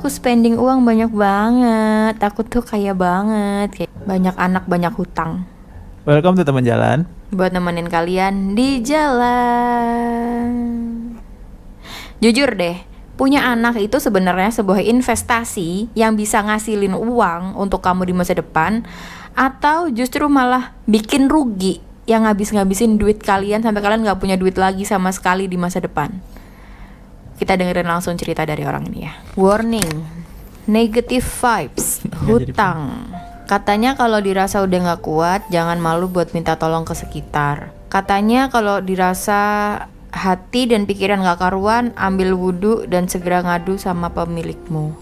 aku spending uang banyak banget. Aku tuh kaya banget. Kayak banyak anak, banyak hutang. Welcome to teman jalan. Buat nemenin kalian di jalan. Jujur deh, punya anak itu sebenarnya sebuah investasi yang bisa ngasilin uang untuk kamu di masa depan, atau justru malah bikin rugi yang ngabis-ngabisin duit kalian sampai kalian gak punya duit lagi sama sekali di masa depan. Kita dengerin langsung cerita dari orang ini ya. Warning, negative vibes, hutang. Katanya kalau dirasa udah gak kuat, jangan malu buat minta tolong ke sekitar. Katanya kalau dirasa hati dan pikiran gak karuan, ambil wudhu dan segera ngadu sama pemilikmu.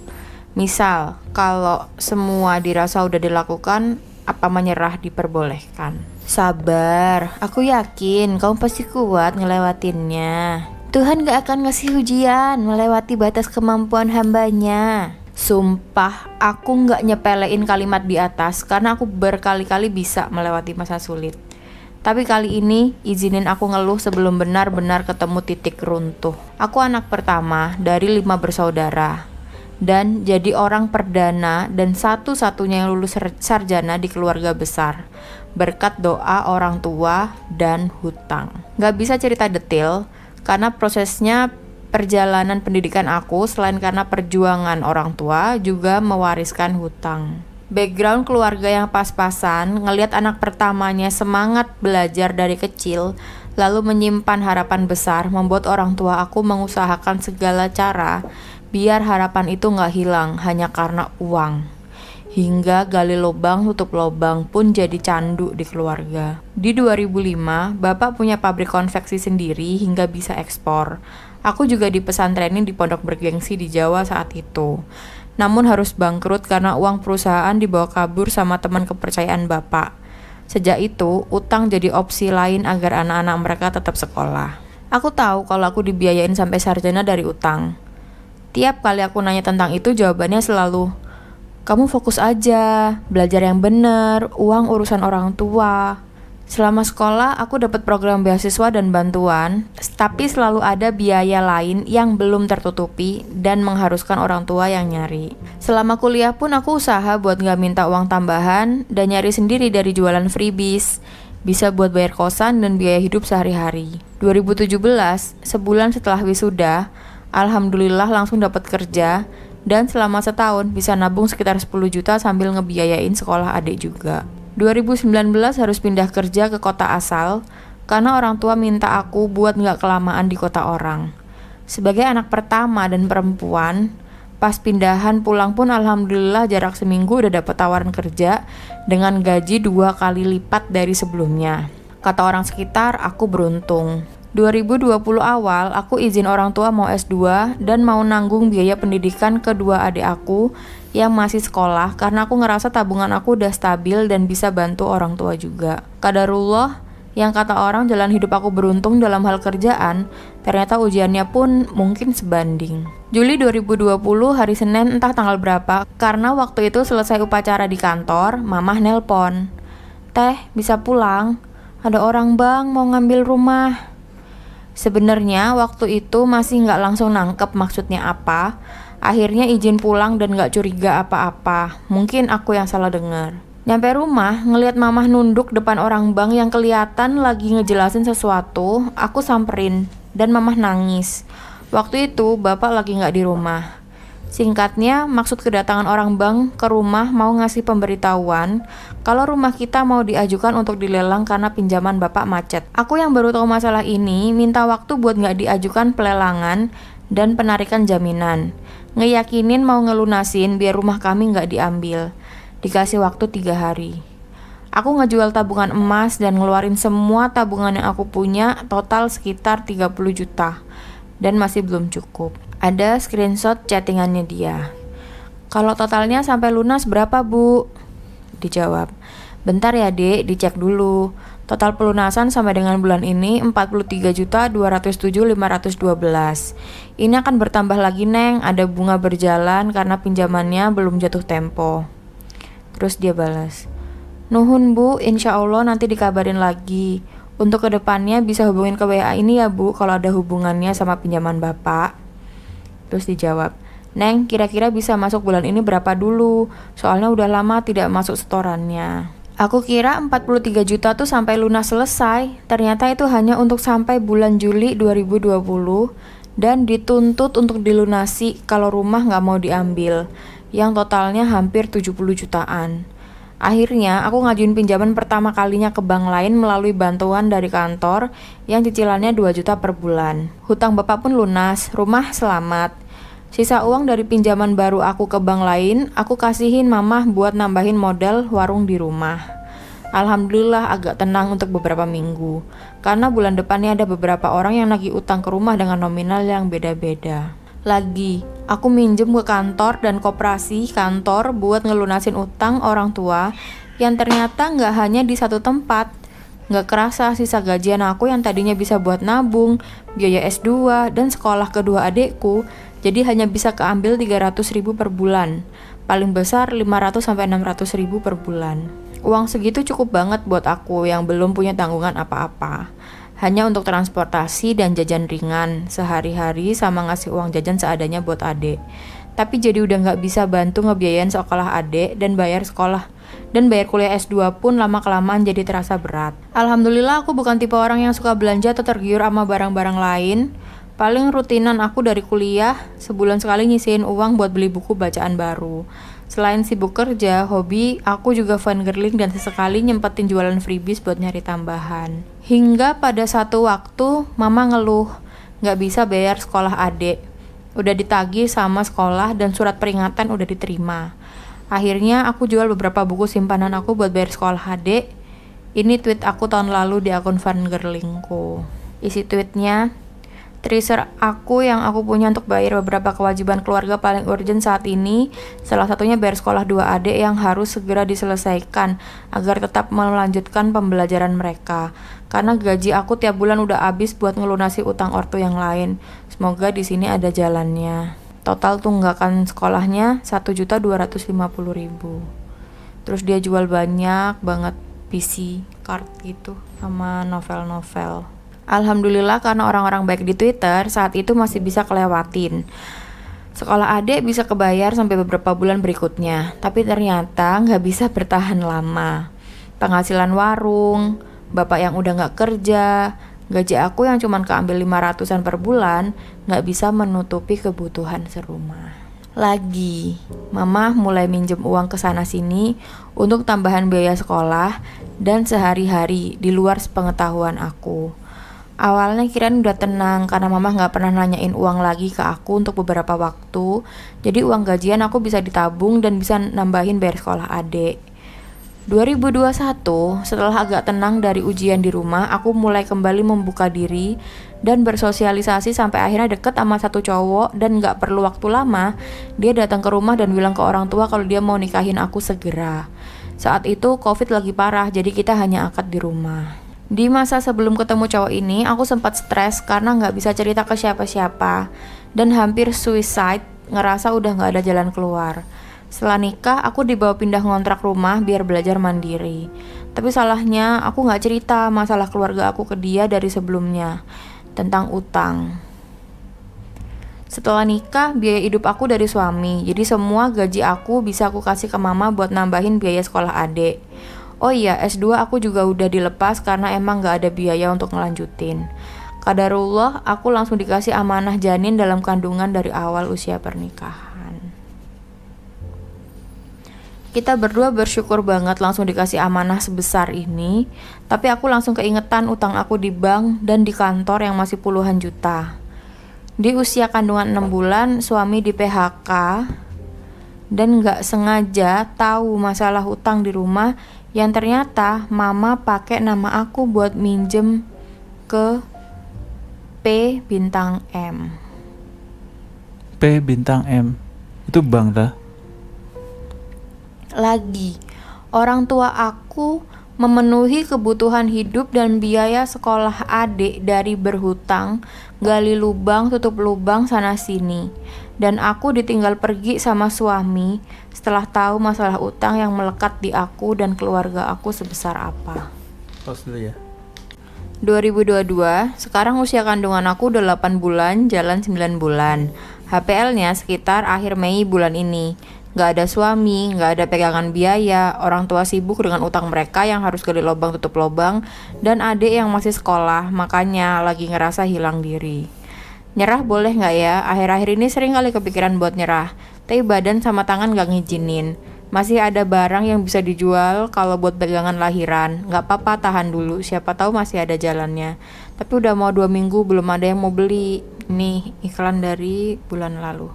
Misal, kalau semua dirasa udah dilakukan, apa menyerah diperbolehkan. Sabar, aku yakin kamu pasti kuat ngelewatinnya. Tuhan gak akan ngasih ujian melewati batas kemampuan hambanya. Sumpah, aku gak nyepelein kalimat di atas karena aku berkali-kali bisa melewati masa sulit. Tapi kali ini izinin aku ngeluh sebelum benar-benar ketemu titik runtuh. Aku anak pertama dari 5 bersaudara dan jadi orang perdana dan satu-satunya yang lulus sarjana di keluarga besar berkat doa orang tua dan hutang. Gak bisa cerita detail karena prosesnya perjalanan pendidikan aku selain karena perjuangan orang tua juga mewariskan hutang. Background keluarga yang pas-pasan, ngelihat anak pertamanya semangat belajar dari kecil, lalu menyimpan harapan besar, membuat orang tua aku mengusahakan segala cara biar harapan itu gak hilang hanya karena uang. Hingga gali lubang tutup lubang pun jadi candu di keluarga. Di 2005, bapak punya pabrik konveksi sendiri hingga bisa ekspor. Aku juga dipesantrenin di pondok bergengsi di Jawa saat itu. Namun harus bangkrut karena uang perusahaan dibawa kabur sama teman kepercayaan bapak. Sejak itu, utang jadi opsi lain agar anak-anak mereka tetap sekolah. Aku tahu kalau aku dibiayain sampai sarjana dari utang. Tiap kali aku nanya tentang itu, jawabannya selalu, kamu fokus aja, belajar yang bener, uang urusan orang tua. Selama sekolah, aku dapat program beasiswa dan bantuan, tapi selalu ada biaya lain yang belum tertutupi dan mengharuskan orang tua yang nyari. Selama kuliah pun aku usaha buat gak minta uang tambahan dan nyari sendiri dari jualan freebies. Bisa buat bayar kosan dan biaya hidup sehari-hari. 2017, sebulan setelah wisuda, alhamdulillah langsung dapat kerja. Dan selama setahun bisa nabung sekitar 10 juta sambil ngebiayain sekolah adik juga. 2019 harus pindah kerja ke kota asal karena orang tua minta aku buat gak kelamaan di kota orang. Sebagai anak pertama dan perempuan, pas pindahan pulang pun alhamdulillah jarak seminggu udah dapat tawaran kerja dengan gaji 2 kali lipat dari sebelumnya. Kata orang sekitar, aku beruntung. 2020 awal, aku izin orang tua mau S2 dan mau nanggung biaya pendidikan kedua adik aku yang masih sekolah karena aku ngerasa tabungan aku udah stabil dan bisa bantu orang tua juga. Qadarullah, yang kata orang jalan hidup aku beruntung dalam hal kerjaan, ternyata ujiannya pun mungkin sebanding. Juli 2020 hari Senin entah tanggal berapa, karena waktu itu selesai upacara di kantor, mamah nelpon. Teh, bisa pulang? Ada orang bang mau ngambil rumah. Sebenarnya waktu itu masih nggak langsung nangkep maksudnya apa. Akhirnya izin pulang dan nggak curiga apa-apa. Mungkin aku yang salah dengar. Nyampe rumah, ngelihat mamah nunduk depan orang bank yang kelihatan lagi ngejelasin sesuatu. Aku samperin dan mamah nangis. Waktu itu bapak lagi nggak di rumah. Singkatnya, maksud kedatangan orang bank ke rumah mau ngasih pemberitahuan kalau rumah kita mau diajukan untuk dilelang karena pinjaman bapak macet. Aku yang baru tahu masalah ini minta waktu buat nggak diajukan pelelangan dan penarikan jaminan. Ngeyakinin mau ngelunasin biar rumah kami nggak diambil. Dikasih waktu 3 hari. Aku ngejual tabungan emas dan ngeluarin semua tabungan yang aku punya, total sekitar 30 juta. Dan masih belum cukup. Ada screenshot chattingannya dia. Kalau totalnya sampai lunas berapa bu? Dijawab, bentar ya dek, dicek dulu. Total pelunasan sampai dengan bulan ini 43.207.512. Ini akan bertambah lagi neng, ada bunga berjalan karena pinjamannya belum jatuh tempo. Terus dia balas, nuhun bu, insya Allah nanti dikabarin lagi. Untuk kedepannya bisa hubungin ke WA ini ya bu kalau ada hubungannya sama pinjaman bapak. Terus dijawab, Neng, kira-kira bisa masuk bulan ini berapa dulu? Soalnya udah lama tidak masuk setorannya. Aku kira 43 juta tuh sampai lunas selesai. Ternyata itu hanya untuk sampai bulan Juli 2020 dan dituntut untuk dilunasi kalau rumah nggak mau diambil, yang totalnya hampir 70 jutaan. Akhirnya aku ngajuin pinjaman pertama kalinya ke bank lain melalui bantuan dari kantor yang cicilannya 2 juta per bulan. Hutang bapak pun lunas, rumah selamat. Sisa uang dari pinjaman baru aku ke bank lain, aku kasihin mamah buat nambahin modal warung di rumah. Alhamdulillah agak tenang untuk beberapa minggu, karena bulan depannya ada beberapa orang yang nagih utang ke rumah dengan nominal yang beda-beda. Lagi, aku minjem ke kantor dan koperasi kantor buat ngelunasin utang orang tua yang ternyata nggak hanya di satu tempat. Nggak kerasa sisa gajian aku yang tadinya bisa buat nabung, biaya S2, dan sekolah kedua adekku, jadi hanya bisa keambil 300.000 per bulan. Paling besar 500-600.000 per bulan. Uang segitu cukup banget buat aku yang belum punya tanggungan apa-apa. Hanya untuk transportasi dan jajan ringan sehari-hari sama ngasih uang jajan seadanya buat adek. Tapi jadi udah nggak bisa bantu ngebiayain sekolah adek dan bayar sekolah. Dan bayar kuliah S2 pun lama-kelamaan jadi terasa berat. Alhamdulillah aku bukan tipe orang yang suka belanja atau tergiur sama barang-barang lain. Paling rutinan aku dari kuliah, sebulan sekali nyisihin uang buat beli buku bacaan baru. Selain sibuk kerja, hobi, aku juga fangirling dan sesekali nyempetin jualan freebies buat nyari tambahan. Hingga pada satu waktu, mama ngeluh, gak bisa bayar sekolah adek. Udah ditagih sama sekolah dan surat peringatan udah diterima. Akhirnya aku jual beberapa buku simpanan aku buat bayar sekolah adek. Ini tweet aku tahun lalu di akun fangirlingku. Isi tweetnya, treasure aku yang aku punya untuk bayar beberapa kewajiban keluarga paling urgent saat ini, salah satunya bayar sekolah 2 adik yang harus segera diselesaikan agar tetap melanjutkan pembelajaran mereka. Karena gaji aku tiap bulan udah habis buat ngelunasi utang ortu yang lain. Semoga di sini ada jalannya. Total tunggakan sekolahnya 1.250.000. Terus dia jual banyak banget PC card gitu sama novel-novel. Alhamdulillah karena orang-orang baik di Twitter saat itu masih bisa kelewatin. Sekolah adek bisa kebayar sampai beberapa bulan berikutnya, tapi ternyata nggak bisa bertahan lama. Penghasilan warung, bapak yang udah nggak kerja, gaji aku yang cuman keambil 500-an per bulan nggak bisa menutupi kebutuhan serumah. Lagi, mama mulai minjem uang ke sana sini untuk tambahan biaya sekolah dan sehari-hari di luar sepengetahuan aku. Awalnya kirain udah tenang karena mama gak pernah nanyain uang lagi ke aku untuk beberapa waktu. Jadi uang gajian aku bisa ditabung dan bisa nambahin bayar sekolah adik. 2021, setelah agak tenang dari ujian di rumah, aku mulai kembali membuka diri dan bersosialisasi sampai akhirnya deket sama satu cowok dan gak perlu waktu lama, dia datang ke rumah dan bilang ke orang tua kalau dia mau nikahin aku segera. Saat itu COVID lagi parah, jadi kita hanya akad di rumah. Di masa sebelum ketemu cowok ini, aku sempat stres karena gak bisa cerita ke siapa-siapa dan hampir suicide, ngerasa udah gak ada jalan keluar. Setelah nikah, aku dibawa pindah ngontrak rumah biar belajar mandiri. Tapi salahnya, aku gak cerita masalah keluarga aku ke dia dari sebelumnya, tentang utang. Setelah nikah, biaya hidup aku dari suami, jadi semua gaji aku bisa aku kasih ke mama buat nambahin biaya sekolah adik. Oh iya, S2 aku juga udah dilepas karena emang gak ada biaya untuk ngelanjutin. Qadarullah, aku langsung dikasih amanah janin dalam kandungan dari awal usia pernikahan. Kita berdua bersyukur banget langsung dikasih amanah sebesar ini, tapi aku langsung keingetan utang aku di bank dan di kantor yang masih puluhan juta. Di usia kandungan 6 bulan, suami di PHK dan gak sengaja tahu masalah hutang di rumah yang ternyata mama pakai nama aku buat minjem ke P bintang M. P bintang M, itu bank dah. Lagi, orang tua aku memenuhi kebutuhan hidup dan biaya sekolah adik dari berhutang, gali lubang, tutup lubang sana sini. Dan aku ditinggal pergi sama suami setelah tahu masalah utang yang melekat di aku dan keluarga aku sebesar apa. Pause dulu ya. 2022, sekarang usia kandungan aku udah 8 bulan, jalan 9 bulan. HPL-nya sekitar akhir Mei bulan ini. Gak ada suami, gak ada pegangan biaya, orang tua sibuk dengan utang mereka yang harus gali lubang tutup lubang, dan adik yang masih sekolah, makanya lagi ngerasa hilang diri. Nyerah boleh gak ya? Akhir-akhir ini sering kali kepikiran buat nyerah, tapi badan sama tangan gak ngizinin. Masih ada barang yang bisa dijual kalau buat pegangan lahiran. Gak apa-apa, tahan dulu, siapa tahu masih ada jalannya. Tapi udah mau 2 minggu belum ada yang mau beli. Nih, iklan dari bulan lalu.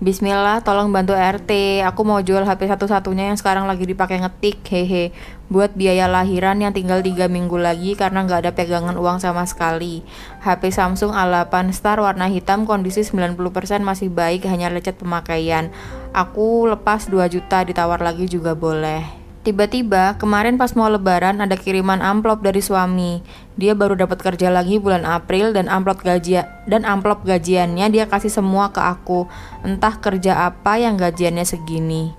Bismillah, tolong bantu RT. Aku mau jual HP satu-satunya yang sekarang lagi dipakai ngetik, hehe. Buat biaya lahiran yang tinggal 3 minggu lagi karena nggak ada pegangan uang sama sekali. HP Samsung A8 Star warna hitam, kondisi 90% masih baik, hanya lecet pemakaian. Aku lepas 2 juta, ditawar lagi juga boleh. Tiba-tiba kemarin pas mau lebaran ada kiriman amplop dari suami. Dia baru dapat kerja lagi bulan April dan amplop gajiannya dia kasih semua ke aku. Entah kerja apa yang gajiannya segini.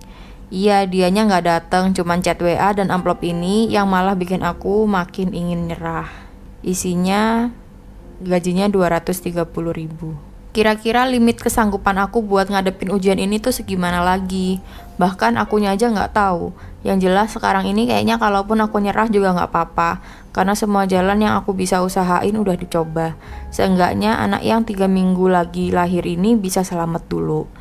Iya, dianya nggak datang, cuman chat WA dan amplop ini yang malah bikin aku makin ingin nyerah. Isinya gajinya 230.000. Kira-kira limit kesanggupan aku buat ngadepin ujian ini tuh segimana lagi. Bahkan akunya aja nggak tahu. Yang jelas sekarang ini kayaknya kalaupun aku nyerah juga nggak apa-apa. Karena semua jalan yang aku bisa usahain udah dicoba. Seenggaknya anak yang 3 minggu lagi lahir ini bisa selamat dulu.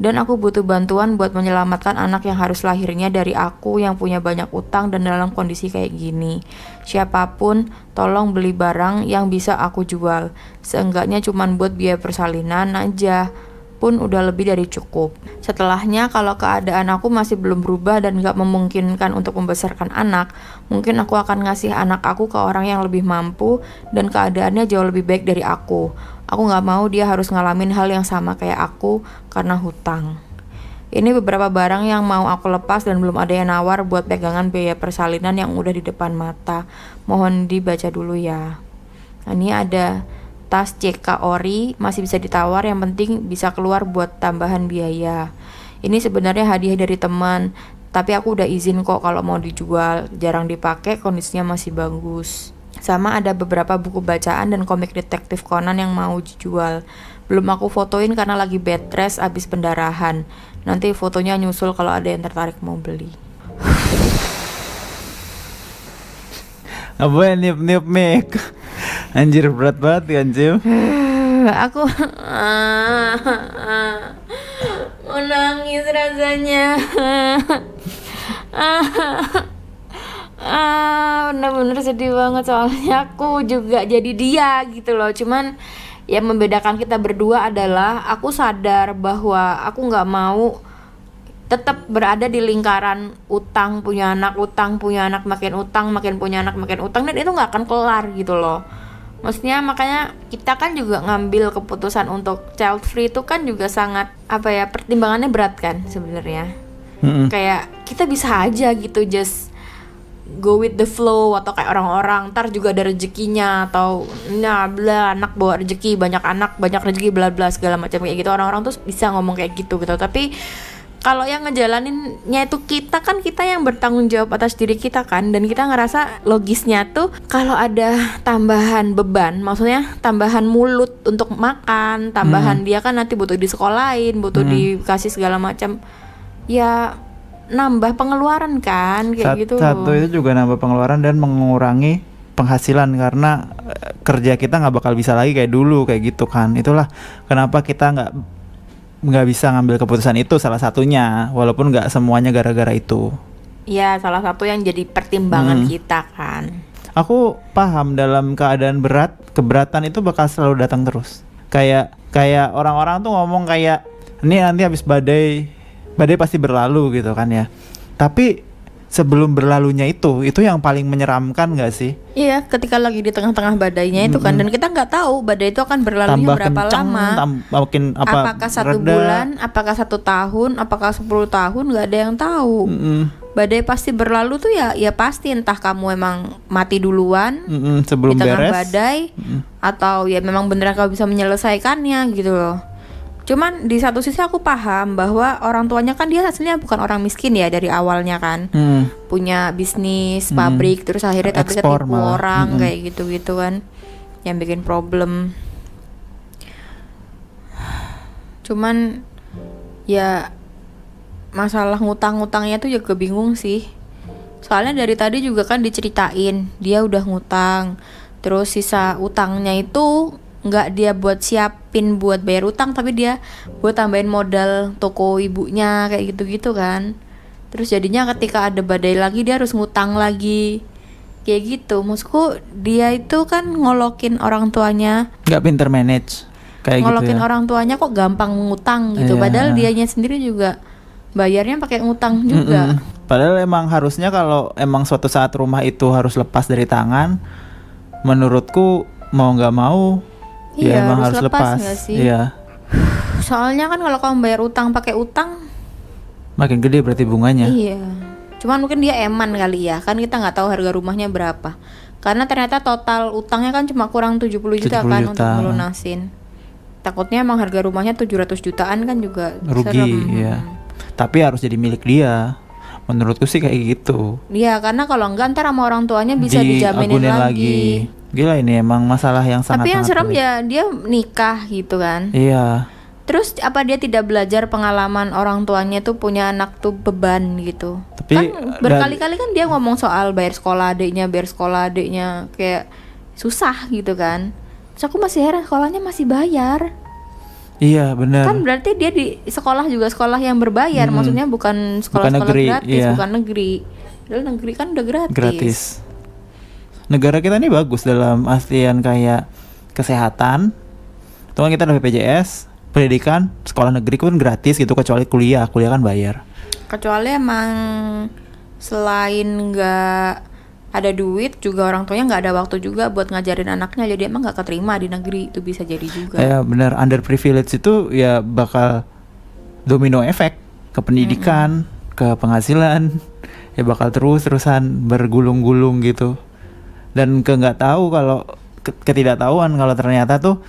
Dan aku butuh bantuan buat menyelamatkan anak yang harus lahirnya dari aku yang punya banyak utang dan dalam kondisi kayak gini. Siapapun, tolong beli barang yang bisa aku jual. Seenggaknya cuman buat biaya persalinan aja, pun udah lebih dari cukup. Setelahnya, kalau keadaan aku masih belum berubah dan gak memungkinkan untuk membesarkan anak, mungkin aku akan ngasih anak aku ke orang yang lebih mampu dan keadaannya jauh lebih baik dari aku. Aku gak mau dia harus ngalamin hal yang sama kayak aku karena hutang. Ini beberapa barang yang mau aku lepas dan belum ada yang nawar buat pegangan biaya persalinan yang udah di depan mata. Mohon dibaca dulu ya. Nah, ini ada tas CK Ori, masih bisa ditawar, yang penting bisa keluar buat tambahan biaya. Ini sebenarnya hadiah dari teman, tapi aku udah izin kok kalau mau dijual. Jarang dipakai, kondisinya masih bagus. Sama ada beberapa buku bacaan dan komik detektif Conan yang mau dijual. Belum aku fotoin karena lagi bed rest abis pendarahan. Nanti fotonya nyusul kalau ada yang tertarik mau beli. Apa ya niup-niup mic? Anjir, berat banget kan, Cim? Aku mau nangis rasanya. Bener-bener sedih banget soalnya aku juga jadi dia gitu loh. Cuman yang membedakan kita berdua adalah aku sadar bahwa aku nggak mau tetap berada di lingkaran utang punya anak, makin utang, makin punya anak, makin utang, dan itu nggak akan kelar gitu loh. Maksudnya makanya kita kan juga ngambil keputusan untuk child free itu kan juga sangat pertimbangannya berat kan sebenarnya. Kayak kita bisa aja gitu just go with the flow, atau kayak orang-orang ntar juga ada rezekinya, atau anak bawa rezeki, banyak anak banyak rezeki, bla bla segala macam kayak gitu. Orang-orang tuh bisa ngomong kayak gitu. Tapi kalau yang ngejalaninnya itu kita yang bertanggung jawab atas diri kita kan, dan kita ngerasa logisnya tuh kalau ada tambahan beban, maksudnya tambahan mulut untuk makan, tambahan dia kan nanti butuh disekolahin, butuh dikasih segala macam, ya nambah pengeluaran kan kayak gitu. Satu itu juga nambah pengeluaran dan mengurangi penghasilan karena kerja kita nggak bakal bisa lagi kayak dulu kayak gitu kan. Itulah kenapa kita nggak bisa ngambil keputusan itu, salah satunya, walaupun nggak semuanya gara-gara itu. Iya, salah satu yang jadi pertimbangan kita kan. Aku paham dalam keadaan berat, keberatan itu bakal selalu datang terus. Kayak orang-orang tuh ngomong kayak ini nanti habis badai pasti berlalu gitu kan ya. Tapi sebelum berlalunya itu yang paling menyeramkan nggak sih? Iya, ketika lagi di tengah-tengah badainya itu kan, dan kita nggak tahu badai itu akan berlalunya berapa lama. Apakah 1 bulan, apakah 1 tahun, apakah 10 tahun, nggak ada yang tahu. Badai pasti berlalu tuh ya pasti, entah kamu emang mati duluan sebelum di tengah beres badai, atau ya memang beneran kamu bisa menyelesaikannya gitu loh. Cuman di satu sisi aku paham bahwa orang tuanya kan dia hasilnya bukan orang miskin ya dari awalnya kan, punya bisnis pabrik, terus akhirnya tapi ketipu orang kayak gitu kan, yang bikin problem. Cuman ya masalah ngutang-ngutangnya tuh juga bingung sih. Soalnya dari tadi juga kan diceritain dia udah ngutang, terus sisa utangnya itu nggak dia buat siapin buat bayar utang, tapi dia buat tambahin modal toko ibunya kayak gitu-gitu kan. Terus jadinya ketika ada badai lagi dia harus ngutang lagi kayak gitu. Maksudku dia itu kan ngolokin orang tuanya, Nggak pinter manage kayak ngolokin gitu ya. orang tuanya kok gampang ngutang gitu. Iya. Padahal dianya sendiri juga bayarnya pakai ngutang juga. Padahal emang harusnya kalau emang suatu saat rumah itu harus lepas dari tangan, menurutku mau nggak mau Iya, ya emang harus harus lepas lepas. nggak sih? Iya. Soalnya kan kalau kamu bayar utang pakai utang, Makin gede berarti bunganya. iya. Cuman mungkin dia eman kali ya. Kan kita nggak tahu harga rumahnya berapa. Karena ternyata total utangnya kan cuma kurang 70 juta 70 kan juta. untuk melunasin. Takutnya emang harga rumahnya 700 jutaan kan juga Rugi, serem. ya. Tapi harus jadi milik dia. Menurutku sih kayak gitu. Iya, karena kalau enggak ntar sama orang tuanya bisa dijaminin Diagunin lagi. Gila, ini emang masalah yang sangat. Tapi yang serem ya dia nikah gitu kan. Iya. Terus apa dia tidak belajar pengalaman orang tuanya tuh punya anak tuh beban gitu. Tapi Kan berkali-kali kan dia ngomong soal bayar sekolah adiknya kayak susah gitu kan. Terus aku masih heran sekolahnya masih bayar. Iya benar. Kan berarti dia di sekolah juga sekolah yang berbayar. Maksudnya bukan sekolah-sekolah negeri, gratis, iya. bukan negeri. Padahal negeri kan udah gratis. Gratis. Negara kita ini bagus dalam artian kayak kesehatan. Tuh kan kita ada BPJS, pendidikan, sekolah negeri kan gratis gitu kecuali kuliah kan bayar. Kecuali emang selain nggak ada duit juga orang tuanya nggak ada waktu juga buat ngajarin anaknya, jadi emang nggak keterima di negeri, itu bisa jadi juga. Ya benar, underprivilege itu ya bakal domino efek ke pendidikan, ke penghasilan, ya bakal terus-terusan bergulung-gulung gitu. Dan nggak tahu kalau ketidaktahuan kalau ternyata tuh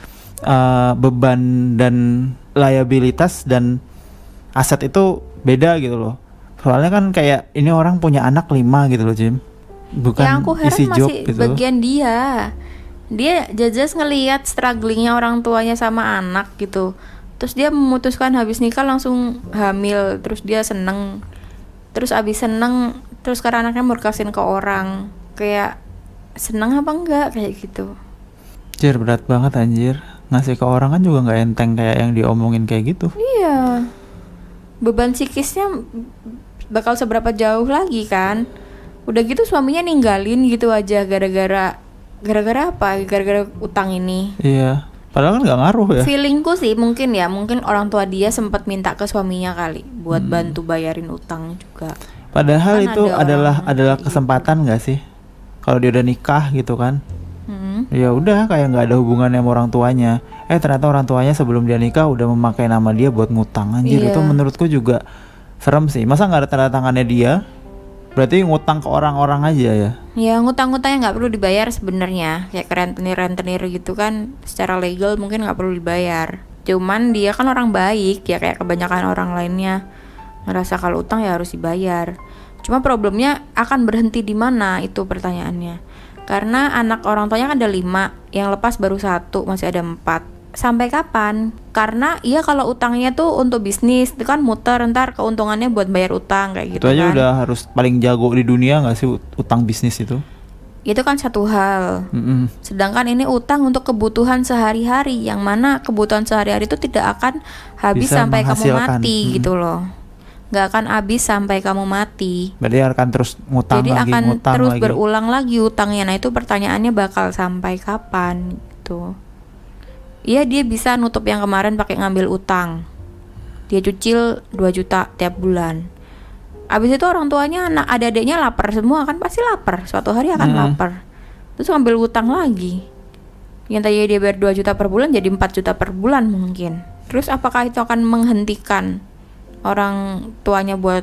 beban dan liabilitas dan aset itu beda gitu loh. Soalnya kan kayak ini orang punya anak 5 gitu loh, Jim. Bukan Yang aku heran isi job masih gitu. bagian dia jelas ngelihat strugglingnya orang tuanya sama anak gitu, terus dia memutuskan habis nikah langsung hamil, terus dia seneng, terus abis seneng terus karena anaknya mau dikasihin ke orang, kayak seneng apa enggak kayak gitu. Anjir, berat banget anjir. Ngasih ke orang kan juga nggak enteng kayak yang diomongin kayak gitu. Iya, beban psikisnya bakal seberapa jauh lagi kan. Udah gitu suaminya ninggalin gitu aja gara-gara apa? Gara-gara utang ini. Iya. Padahal kan nggak ngaruh ya. Feelingku sih mungkin orang tua dia sempat minta ke suaminya kali buat bantu bayarin utang juga. Padahal Kan itu ada adalah orang kesempatan nggak sih? Kalau dia udah nikah gitu kan. Ya udah kayak nggak ada hubungannya sama orang tuanya. Ternyata orang tuanya sebelum dia nikah udah memakai nama dia buat ngutang. Anjir, Iya. itu menurutku juga serem sih. Masa nggak ada tanda tangannya dia? Berarti ngutang ke orang-orang aja ya. Ya ngutang-ngutangnya nggak perlu dibayar sebenarnya, kayak rentenir gitu kan, secara legal mungkin nggak perlu dibayar. Cuman dia kan orang baik ya, kayak kebanyakan orang lainnya ngerasa kalau utang ya harus dibayar. Cuma problemnya akan berhenti di mana, itu pertanyaannya. Karena anak orang tuanya kan ada 5, yang lepas baru 1, masih ada 4. Sampai kapan? Karena iya kalau utangnya tuh untuk bisnis, itu kan muter, ntar keuntungannya buat bayar utang kayak gitu Itu aja kan. udah harus paling jago di dunia nggak sih utang bisnis itu? Itu kan satu hal. Mm-mm. Sedangkan ini utang untuk kebutuhan sehari-hari, yang mana kebutuhan sehari-hari itu tidak akan habis Bisa sampai kamu menghasilkan. mati gitu loh. Nggak akan habis sampai kamu mati. Berarti akan terus ngutang Jadi lagi, akan ngutang terus lagi. berulang lagi utangnya. Nah itu pertanyaannya bakal sampai kapan gitu. Iya, dia bisa nutup yang kemarin pakai ngambil utang. Dia cucil 2 juta tiap bulan. Abis itu orang tuanya, adik-adiknya lapar semua kan, pasti lapar. Suatu hari akan lapar. Terus ngambil utang lagi. Yang tadinya dia bayar 2 juta per bulan jadi 4 juta per bulan mungkin. Terus apakah itu akan menghentikan orang tuanya buat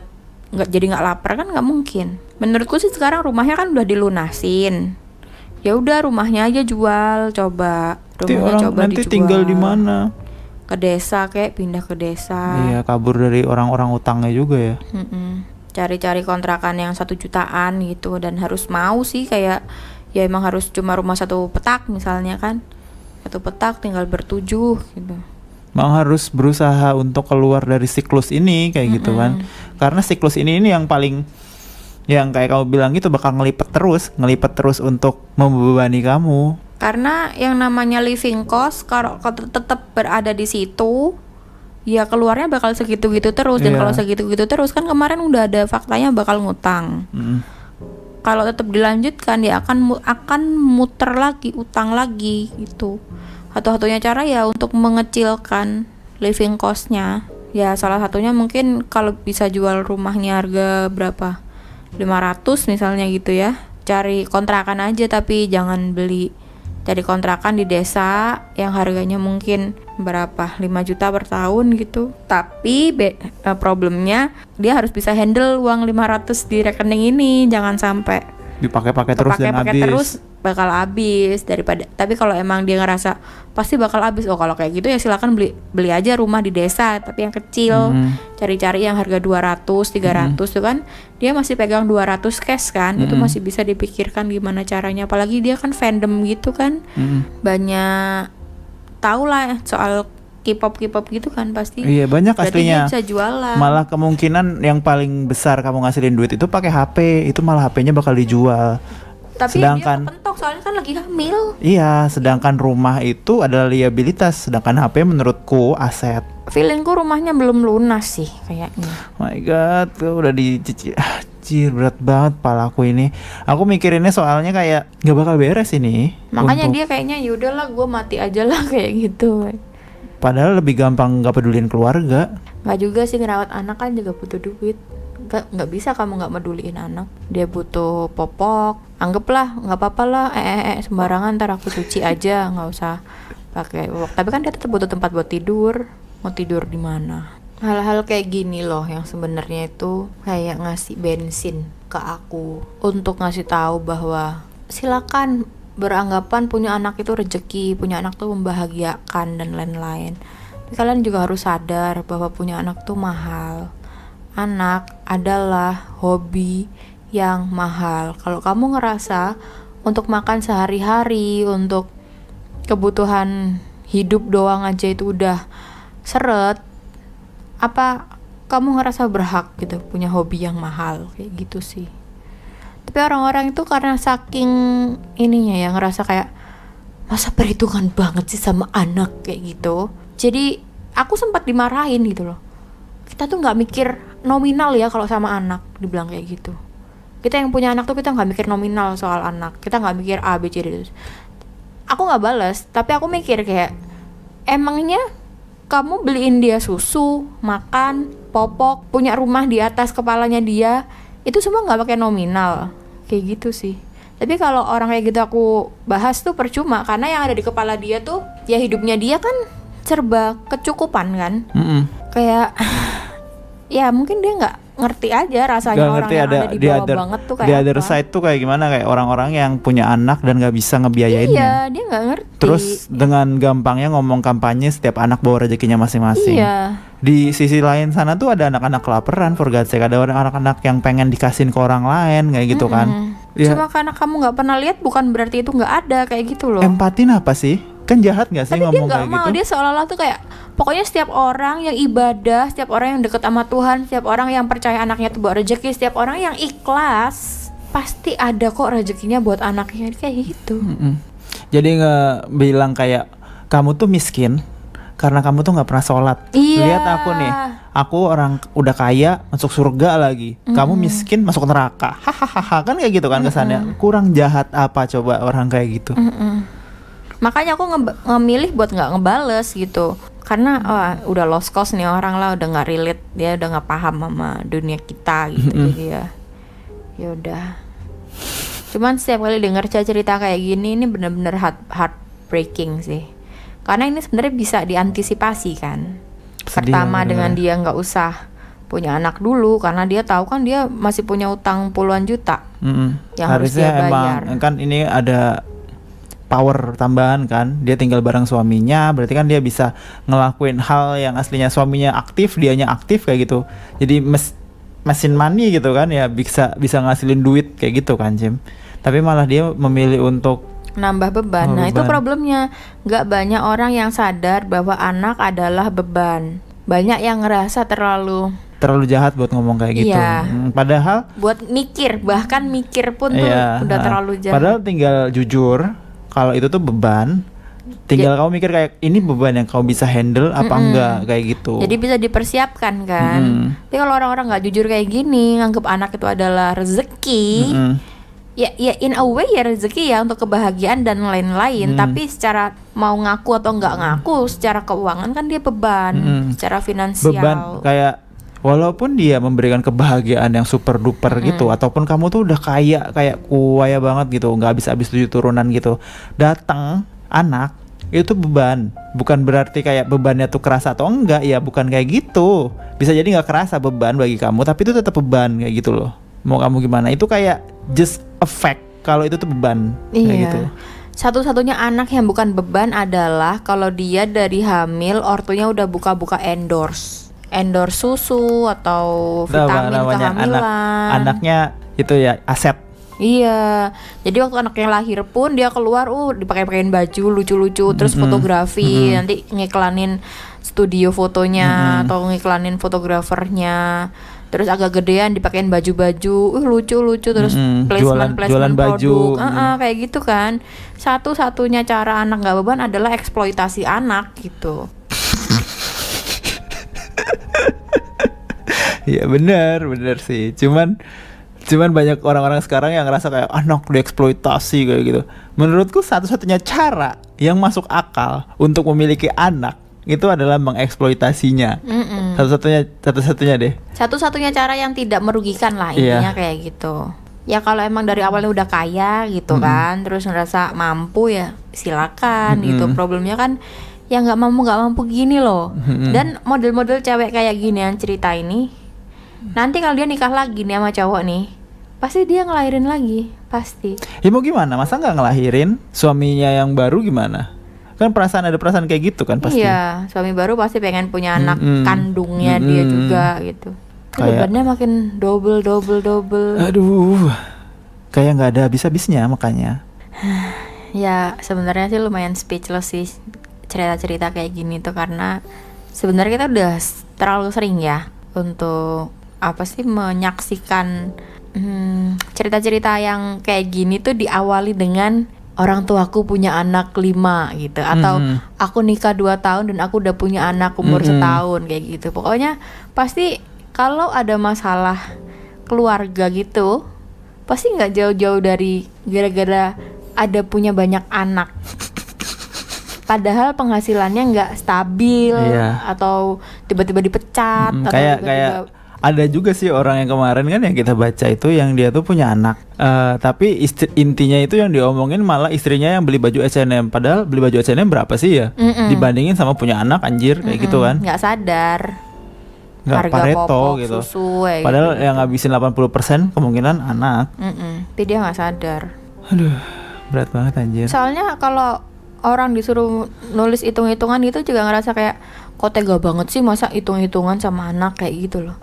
nggak lapar? Kan nggak mungkin. Menurutku sih sekarang rumahnya kan udah dilunasin. Ya udah rumahnya aja jual, coba. Nanti Rumahnya orang coba nanti dijual. tinggal di mana? Ke desa, kayak pindah ke desa. Iya, kabur dari orang-orang utangnya juga ya. Cari-cari kontrakan yang 1 jutaan gitu, dan harus mau sih kayak ya emang harus cuma rumah 1 petak misalnya kan. 1 petak tinggal bertujuh gitu. Mau harus berusaha untuk keluar dari siklus ini kayak gitu kan. Karena siklus ini yang paling, yang kayak kamu bilang gitu, bakal ngelipet terus untuk membebani kamu. Karena yang namanya living cost kalau tetap berada di situ, ya keluarnya bakal segitu-gitu terus. Dan Iya. kalau segitu-gitu terus kan kemarin udah ada faktanya bakal ngutang. Kalau tetap dilanjutkan ya akan muter lagi, utang lagi gitu. Satu-satunya cara ya untuk mengecilkan living cost-nya. Ya salah satunya mungkin kalau bisa jual rumahnya harga berapa? 500 misalnya gitu ya. Cari kontrakan aja tapi jangan beli. Cari kontrakan di desa yang harganya mungkin berapa? 5 juta per tahun gitu. Tapi problemnya dia harus bisa handle uang 500 di rekening ini, jangan sampai Dipakai-pakai terus dan pakai habis. terus bakal habis. Daripada, tapi kalau emang dia ngerasa pasti bakal habis, oh kalau kayak gitu ya silakan beli aja rumah di desa tapi yang kecil. Cari-cari yang harga 200 300 tuh kan dia masih pegang 200 cash kan. Itu masih bisa dipikirkan gimana caranya, apalagi dia kan fandom gitu kan. Banyak tahu lah soal K-pop gitu kan pasti. Iya, banyak Berarti dia aslinya. bisa jualan. Malah kemungkinan yang paling besar kamu ngasilin duit itu pakai HP, itu malah HP-nya bakal dijual. Tapi sedangkan- dia kepentok soalnya kan lagi hamil. Iya, sedangkan rumah itu adalah liabilitas, sedangkan HP menurutku aset. Feelingku rumahnya belum lunas sih kayaknya. My God, tuh udah dicicil. Anjir, berat banget palaku ini. Aku mikirinnya soalnya kayak nggak bakal beres ini. Makanya untuk- dia kayaknya yaudahlah gue mati aja lah kayak gitu. Padahal lebih gampang nggak pedulin keluarga. Nggak juga sih, ngerawat anak kan juga butuh duit. Nggak bisa kamu nggak meduliin anak. Dia butuh popok, anggaplah nggak apa-apa lah, sembarangan ntar aku cuci aja, nggak usah pakai popok. Tapi kan dia tetap butuh tempat buat tidur. Mau tidur di mana? Hal-hal kayak gini loh yang sebenarnya itu kayak ngasih bensin ke aku untuk ngasih tahu bahwa silakan beranggapan punya anak itu rezeki, punya anak tuh membahagiakan dan lain-lain. Tapi kalian juga harus sadar bahwa punya anak tuh mahal. Anak adalah hobi yang mahal. Kalau kamu ngerasa untuk makan sehari-hari, untuk kebutuhan hidup doang aja itu udah seret, apa kamu ngerasa berhak gitu punya hobi yang mahal kayak gitu sih. Tapi orang-orang itu karena saking ininya ya ngerasa kayak masa perhitungan banget sih sama anak kayak gitu. Jadi aku sempat dimarahin gitu loh. Kita tuh nggak mikir nominal ya kalau sama anak, dibilang kayak gitu. Kita yang punya anak tuh kita nggak mikir nominal soal anak. Kita nggak mikir A B C D. Aku nggak balas, tapi aku mikir kayak emangnya kamu beliin dia susu, makan, popok, punya rumah di atas kepalanya dia, itu semua nggak pakai nominal, kayak gitu sih. Tapi kalau orang kayak gitu aku bahas tuh percuma, karena yang ada di kepala dia tuh ya hidupnya dia kan serba kecukupan kan. Kayak ya mungkin dia nggak ngerti aja rasanya Gak orang ngerti yang ada ada di di bawah other, banget tuh di kayak other apa. side tuh kayak gimana, kayak orang-orang yang punya anak dan gak bisa ngebiayainnya. Iya, dia nggak ngerti. Terus dengan gampangnya ngomong kampanye setiap anak bawa rezekinya masing-masing. Iya. Di sisi lain sana tuh ada anak-anak kelaparan, for God's sake. Ada anak-anak yang pengen dikasihin ke orang lain kayak gitu kan. Ya, Cuma karena kamu nggak pernah lihat bukan berarti itu nggak ada kayak gitu loh. empatin apa sih? Kan jahat gak sih Tapi dia ngomong nggak kayak mau, gitu? dia seolah-olah tuh kayak pokoknya setiap orang yang ibadah, setiap orang yang deket sama Tuhan, setiap orang yang percaya anaknya tuh bawa rezeki, setiap orang yang ikhlas pasti ada kok rezekinya buat anaknya kayak gitu. Jadi nggak bilang kayak kamu tuh miskin karena kamu tuh nggak pernah sholat. Iya. Lihat aku nih, aku orang udah kaya masuk surga lagi. Kamu miskin masuk neraka. Hahaha, kan kayak gitu kan kesannya. Kurang jahat apa coba orang kayak gitu? Makanya aku ngemilih buat nggak ngebales gitu, karena udah lost cause nih orang lah, udah nggak relate, dia udah nggak paham sama dunia kita gitu. Jadi ya udah. Cuman setiap kali denger cerita kayak gini ini bener-bener heartbreaking sih, karena ini sebenarnya bisa diantisipasi kan. Sedih Pertama ya, dengan dia nggak usah punya anak dulu, karena dia tahu kan dia masih punya utang puluhan juta yang harus Harusnya dia bayar. emang kan ini ada power tambahan kan, dia tinggal bareng suaminya, berarti kan dia bisa ngelakuin hal yang aslinya suaminya aktif, dianya aktif kayak gitu. Jadi mesin money gitu kan ya, bisa ngasilin duit kayak gitu kan Jim. Tapi malah dia memilih untuk nambah beban. Oh, Nah, itu beban. problemnya. Nggak banyak orang yang sadar bahwa anak adalah beban. Banyak yang ngerasa terlalu jahat buat ngomong kayak gitu. Iya. Padahal buat mikir, bahkan mikir pun tuh iya, udah terlalu jahat. padahal tinggal jujur kalau itu tuh beban. Tinggal kamu mikir kayak ini beban yang kamu bisa handle apa enggak kayak gitu. Jadi bisa dipersiapkan kan. Tapi kalau orang-orang nggak jujur kayak gini, nganggep anak itu adalah rezeki, ya in a way ya rezeki ya untuk kebahagiaan dan lain-lain. Tapi secara mau ngaku atau nggak ngaku, secara keuangan kan dia beban, secara finansial. Beban kayak walaupun dia memberikan kebahagiaan yang super duper gitu, ataupun kamu tuh udah kaya kayak kaya banget gitu, nggak habis-habis 7 turunan gitu, datang anak itu beban. Bukan berarti kayak bebannya tuh kerasa atau enggak, ya bukan kayak gitu. Bisa jadi nggak kerasa beban bagi kamu, tapi itu tetap beban kayak gitu loh. Mau kamu gimana? Itu kayak just a fact kalau itu tuh beban kayak Iya. gitu. Satu-satunya anak yang bukan beban adalah kalau dia dari hamil ortunya udah buka-buka endorse susu atau vitamin kehamilan. Anaknya itu ya aset. Iya, jadi waktu anaknya lahir pun dia keluar, dipakai-pakein baju lucu-lucu, terus fotografi, nanti ngiklanin studio fotonya atau ngiklanin fotografernya, terus agak gedean dipakein baju-baju, lucu-lucu, terus Jualan placement baju. produk, kayak gitu kan. Satu-satunya cara anak nggak beban adalah eksploitasi anak gitu. Iya benar sih. Cuman banyak orang-orang sekarang yang ngerasa kayak anak dieksploitasi kayak gitu. Menurutku satu-satunya cara yang masuk akal untuk memiliki anak itu adalah mengeksploitasinya. Satu-satunya deh. Satu-satunya cara yang tidak merugikan lah intinya kayak gitu. Ya kalau emang dari awalnya udah kaya gitu kan, terus ngerasa mampu ya silakan gitu. Problemnya kan ya nggak mampu gini loh. Dan model-model cewek kayak gini yang cerita ini, nanti kalau dia nikah lagi nih sama cowok nih, pasti dia ngelahirin lagi, pasti. Ya mau gimana? Masa nggak ngelahirin? Suaminya yang baru gimana? Kan ada perasaan kayak gitu kan pasti. Iya, suami baru pasti pengen punya anak kandungnya dia juga gitu. Bebannya makin double. Aduh, kayak nggak ada habis-habisnya makanya. Ya sebenarnya sih lumayan speechless sih cerita-cerita kayak gini tuh, karena sebenarnya kita udah terlalu sering ya untuk menyaksikan cerita-cerita yang kayak gini tuh diawali dengan orang tuaku punya anak 5 gitu, atau aku nikah 2 tahun dan aku udah punya anak umur setahun kayak gitu. Pokoknya pasti kalau ada masalah keluarga gitu pasti nggak jauh-jauh dari gara-gara ada punya banyak anak. Padahal penghasilannya nggak stabil, atau tiba-tiba dipecat, atau kayak ada juga sih orang yang kemarin kan yang kita baca itu yang dia tuh punya anak, tapi intinya itu yang diomongin malah istrinya yang beli baju H&M. Padahal beli baju H&M berapa sih ya dibandingin sama punya anak, anjir kayak gitu kan. Nggak sadar Nggak harga Pareto popok, gitu. susu Padahal gitu. yang ngabisin 80% kemungkinan anak. Tapi dia nggak sadar. Aduh, berat banget anjir. Soalnya kalau orang disuruh nulis hitung-hitungan itu juga ngerasa kayak kok tega banget sih masa hitung-hitungan sama anak kayak gitu loh.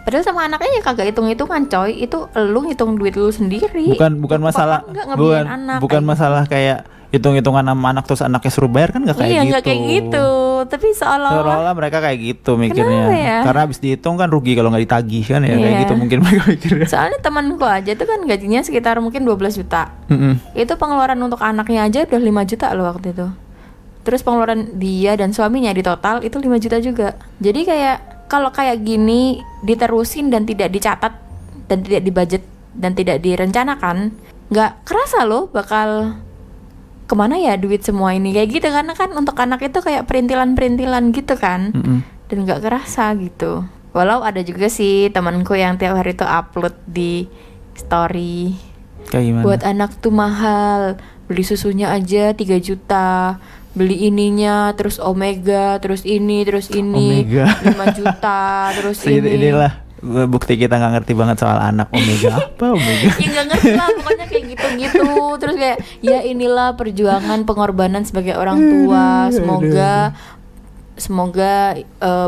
Padahal sama anaknya ya kagak hitung-hitungan coy, itu lu ngitung duit lu sendiri. Bukan masalah, bukan masalah kayak hitung-hitungan sama anak terus anaknya suruh bayar, kan nggak kayak gitu. Iya nggak kayak gitu, tapi seolah-olah mereka kayak gitu mikirnya. ya? Karena habis dihitung kan rugi kalau nggak ditagih kan ya, kayak gitu mungkin mereka mikirnya. Soalnya temanku aja tuh kan gajinya sekitar mungkin 12 juta. Itu pengeluaran untuk anaknya aja udah 5 juta loh waktu itu. Terus pengeluaran dia dan suaminya di total itu 5 juta juga. Jadi kayak kalau kayak gini diterusin dan tidak dicatat dan tidak dibudget dan tidak direncanakan, nggak kerasa loh bakal kemana ya duit semua ini kayak gitu, karena kan untuk anak itu kayak perintilan gitu kan. Dan nggak kerasa gitu. Walau ada juga sih temanku yang tiap hari tuh upload di story, kayak gimana? Buat anak tuh mahal, beli susunya aja 3 juta, beli ininya, terus omega, terus ini Omega. 5 juta, terus ini. Inilah bukti kita nggak ngerti banget soal anak. Omega apa omega? Ya nggak ngerti lah, pokoknya kayak gitu. Terus kayak ya inilah perjuangan pengorbanan sebagai orang tua. Semoga semoga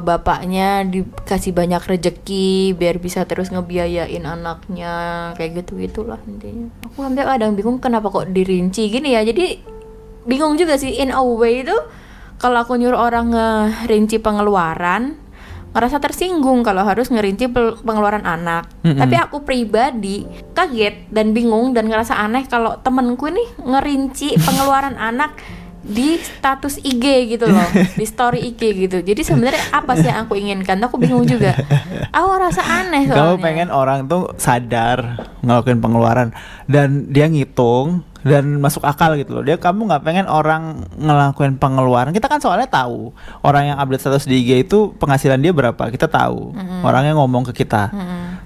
bapaknya dikasih banyak rejeki biar bisa terus ngebiayain anaknya, kayak gitu-gitulah intinya. Aku hampir kadang bingung kenapa kok dirinci gini ya. Jadi bingung juga sih in a way itu, kalau aku nyuruh orang ngerinci pengeluaran, ngerasa tersinggung kalau harus ngerinci pengeluaran anak. Tapi aku pribadi kaget dan bingung dan ngerasa aneh kalau temenku nih ngerinci pengeluaran anak di status IG gitu loh, di story IG gitu. Jadi sebenarnya apa sih yang aku inginkan? Aku bingung juga. Aku ngerasa aneh soalnya. Kamu pengen orang tuh sadar ngelakuin pengeluaran dan dia ngitung dan masuk akal gitu loh. Kamu nggak pengen orang ngelakuin pengeluaran. Kita kan soalnya tahu orang yang update status di IG itu penghasilan dia berapa. Kita tahu. Orangnya ngomong ke kita.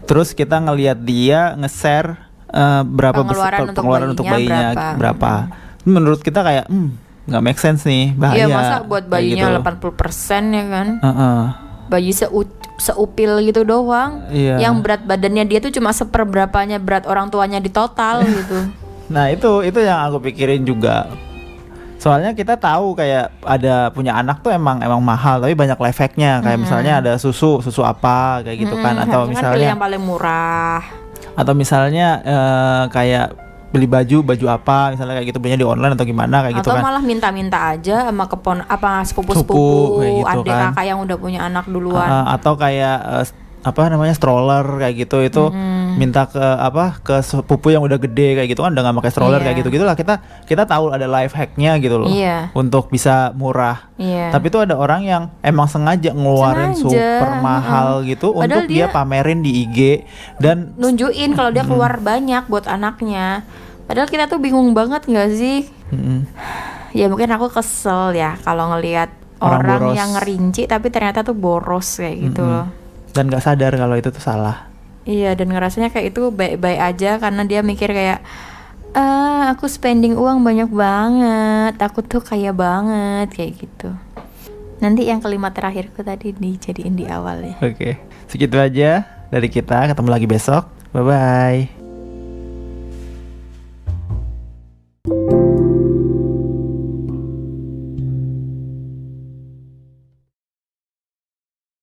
Terus kita ngelihat dia nge-share berapa pengeluaran untuk bayinya berapa. Menurut kita kayak nggak make sense nih, bahaya. Iya, masa buat bayinya gitu. 80% ya kan? Bayi seupil gitu doang. Iya. Yang berat badannya dia tuh cuma seperberapanya berat orang tuanya di total gitu. Nah itu yang aku pikirin juga. Soalnya kita tahu kayak ada punya anak tuh emang mahal, tapi banyak life hack-nya. Kayak misalnya ada susu apa kayak gitu kan, atau misalnya yang paling murah. Atau misalnya kayak beli baju apa misalnya kayak gitu, belinya di online atau gimana kayak gitu kan. Atau malah minta-minta aja sama sepupu-sepupu, kayak gitu adik kan. kakak yang udah punya anak duluan. Atau kayak stroller kayak gitu, itu minta ke sepupu yang udah gede kayak gitu kan, udah nggak pakai stroller kayak gitu gitulah. Kita tahu ada life hacknya gitu loh, untuk bisa murah. Tapi itu ada orang yang emang sengaja ngeluarin super mahal gitu. Padahal untuk dia pamerin di IG dan nunjukin kalau dia keluar banyak buat anaknya. Padahal kita tuh bingung banget nggak sih? Ya mungkin aku kesel ya kalau ngelihat orang yang ngerinci tapi ternyata tuh boros kayak gitu loh. Dan gak sadar kalau itu tuh salah. Iya, dan ngerasanya kayak itu baik-baik aja karena dia mikir kayak aku spending uang banyak banget, aku tuh kaya banget kayak gitu. Nanti yang kalimat terakhirku tadi dijadiin di awal ya. Oke, segitu aja dari kita, ketemu lagi besok. Bye bye.